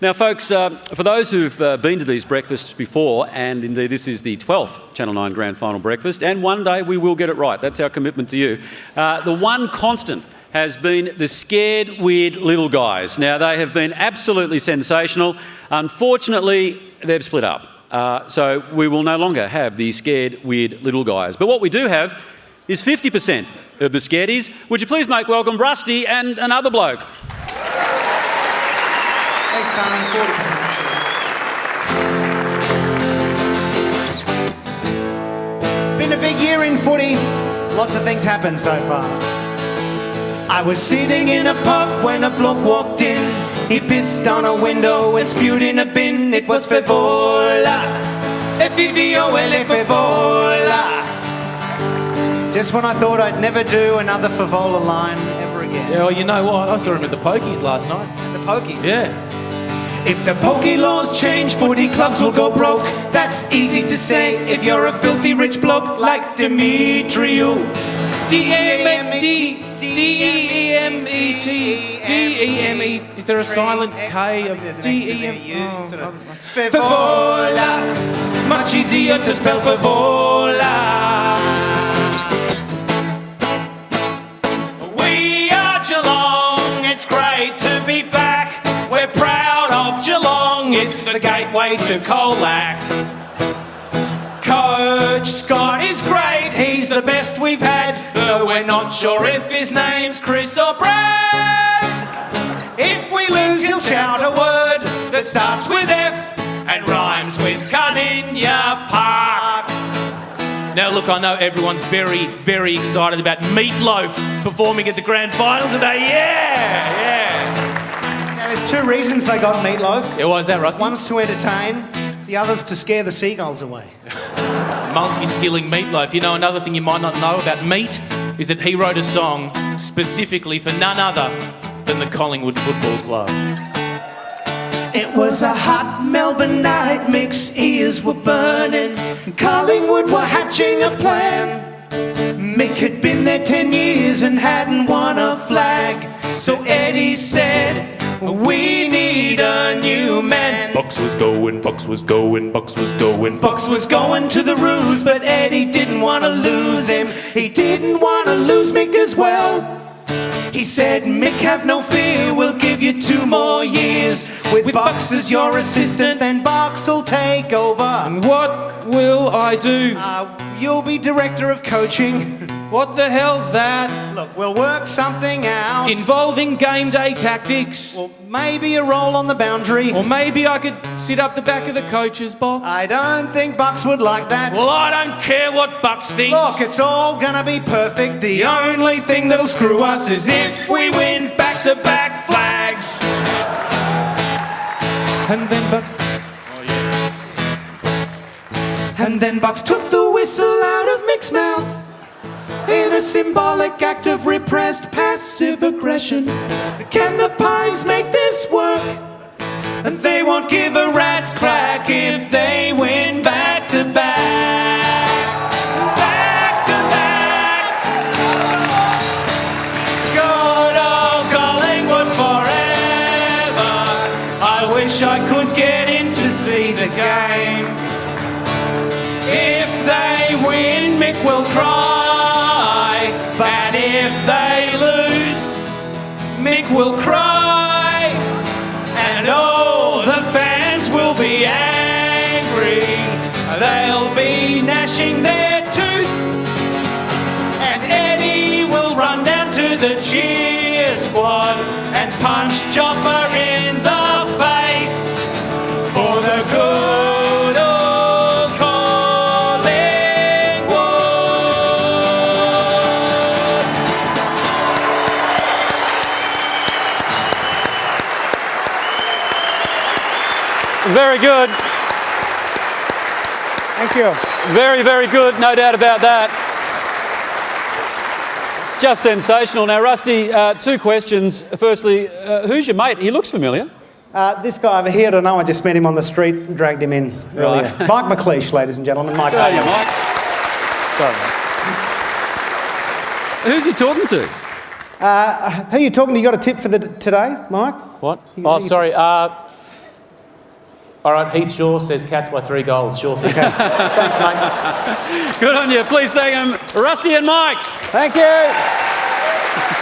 Now, folks, for those who've been to these breakfasts before, and indeed this is the 12th Channel 9 Grand Final breakfast, and one day we will get it right. That's our commitment to you. The one constant has been the scared, weird little guys. Now, they have been absolutely sensational. Unfortunately, they've split up. So we will no longer have the scared, weird little guys. But what we do have is 50% of the scaredies. Would you please make welcome Rusty and another bloke? Thanks, Tony. 40%. Been a big year in footy. Lots of things happened so far. I was sitting in a pub when a bloke walked in. He pissed on a window and spewed in a bin. It was Fevola. F-E-V-O-L-A, Fevola. Just when I thought I'd never do another Fevola line ever again. Yeah, well, you know what? I saw him at the Pokies last night. At the Pokies? Yeah. If the pokey laws change, footy clubs will go broke. That's easy to say if you're a filthy rich bloke like Demetriou. D-E-M-E-T. D-E-M-E-T. Is there a silent K of D-E-M? Fevola. Much easier to spell Fevola. We are Geelong. It's great to be back. We're proud of Geelong. It's the gateway to Colac. Coach Scott is great. He's the best we've had. Though we're not sure if his name's Chris or Brad. If we lose, he'll shout a word that starts with F and rhymes with Cardinia Park. Now, look, I know everyone's very, very excited about Meatloaf performing at the grand final today. Yeah. Now, there's two reasons they got Meatloaf. Yeah, why is that, Rusty? One's to entertain, the other's to scare the seagulls away. Multi-skilling Meatloaf. You know, another thing you might not know about Meat is that he wrote a song specifically for none other than the Collingwood Football Club. It was a hot Melbourne night, Mick's ears were burning. Collingwood were hatching a plan. Mick had been there 10 years and hadn't won a flag. So Eddie said, we need a new man. Bucks was going, Bucks was going, Bucks was going. Bucks was going to the Roos, but Eddie didn't want to lose him. He didn't want to lose Mick as well. He said, Mick, have no fear, we'll give you 2 more years. With Bucks as your assistant, then Bucks will take over. And what will I do? You'll be director of coaching. What the hell's that? Look, we'll work something out. Involving game day tactics. Well, maybe a roll on the boundary. Or maybe I could sit up the back of the coach's box. I don't think Bucks would like that. Well, I don't care what Bucks thinks. Look, it's all gonna be perfect. The only thing that'll screw us is if we win back-to-back flags. And then Bucks... And then Bucks took the whistle out of Mick's mouth in a symbolic act of repressed passive aggression. Can the Pies make this work? And they won't give a rat's crack if they win back-to-back. Back-to-back. Good old Collingwood forever. I wish I could get in to see the game. If they win, Mick will cry. But if they lose, Mick will cry. And all the fans will be angry. They'll be gnashing their tooth. And Eddie will run down to the cheer squad and punch Joffa in the face for the good old Collingwood. Very good. Thank you. Very, very good. No doubt about that. Just sensational. Now, Rusty, 2 questions. Firstly, who's your mate? He looks familiar. This guy over here, I don't know, I just met him on the street and dragged him in earlier. Right. Mike McLeish, ladies and gentlemen. Mike. Good on you, Mike. Sorry. Who's he talking to? Who are you talking to? You got a tip for today, Mike? What? You- Oh, you- sorry. All right, Heath Shaw says Cats by 3 goals. Sure thing. Thanks, mate. Good on you. Please thank them, Rusty and Mike. Thank you.